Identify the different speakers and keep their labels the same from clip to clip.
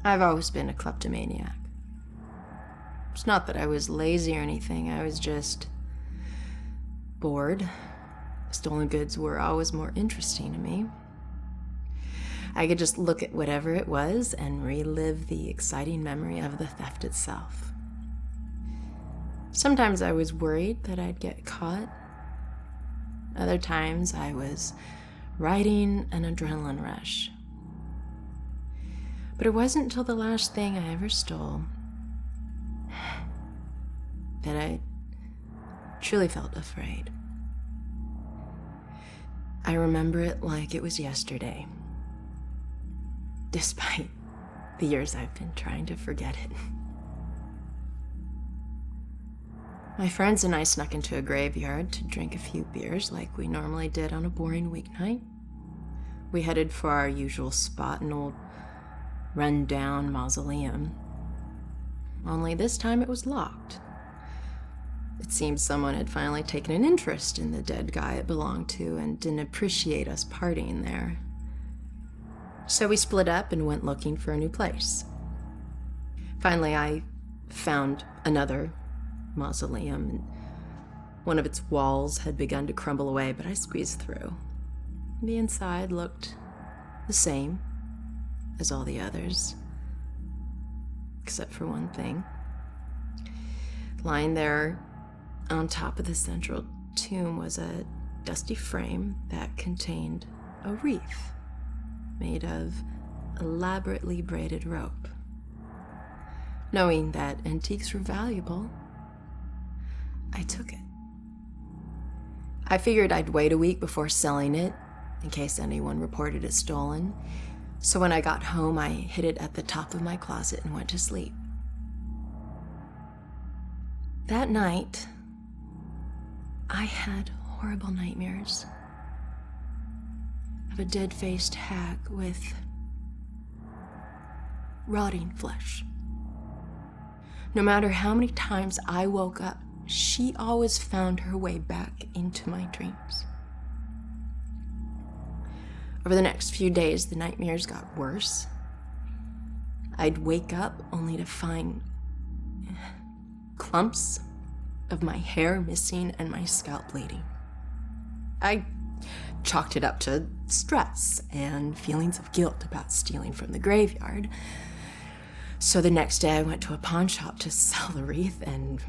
Speaker 1: I've always been a kleptomaniac. It's not that I was lazy or anything, I was just bored. Stolen goods were always more interesting to me. I could just look at whatever it was and relive the exciting memory of the theft itself. Sometimes I was worried that I'd get caught. Other times I was riding an adrenaline rush. But it wasn't until the last thing I ever stole that I truly felt afraid. I remember it like it was yesterday, despite the years I've been trying to forget it. My friends and I snuck into a graveyard to drink a few beers like we normally did on a boring weeknight. We headed for our usual spot, an old run-down mausoleum. Only this time it was locked. It seemed someone had finally taken an interest in the dead guy it belonged to and didn't appreciate us partying there. So we split up and went looking for a new place. Finally, I found another mausoleum, and one of its walls had begun to crumble away, but I squeezed through. The inside looked the same as all the others, except for one thing. Lying there on top of the central tomb was a dusty frame that contained a wreath made of elaborately braided rope. Knowing that antiques were valuable, I took it. I figured I'd wait a week before selling it in case anyone reported it stolen. So when I got home, I hid it at the top of my closet and went to sleep. That night, I had horrible nightmares of a dead-faced hag with rotting flesh. No matter how many times I woke up, she always found her way back into my dreams. Over the next few days, the nightmares got worse. I'd wake up only to find clumps of my hair missing and my scalp bleeding. I chalked it up to stress and feelings of guilt about stealing from the graveyard. So the next day I went to a pawn shop to sell the wreath and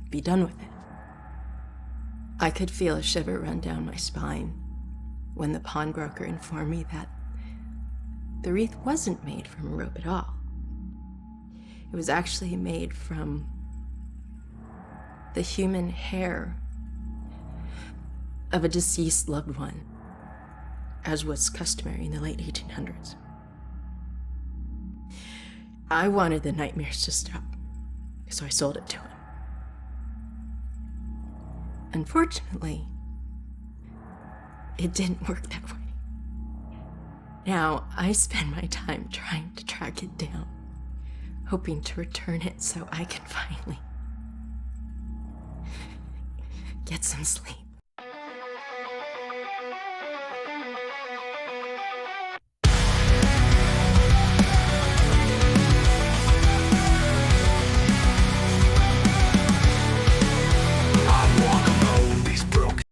Speaker 1: be done with it. I could feel a shiver run down my spine when the pawnbroker informed me that the wreath wasn't made from rope at all. It was actually made from the human hair of a deceased loved one, as was customary in the late 1800s. I wanted the nightmares to stop, so I sold it to him. Unfortunately, it didn't work that way. Now, I spend my time trying to track it down, hoping to return it so I can finally get some sleep.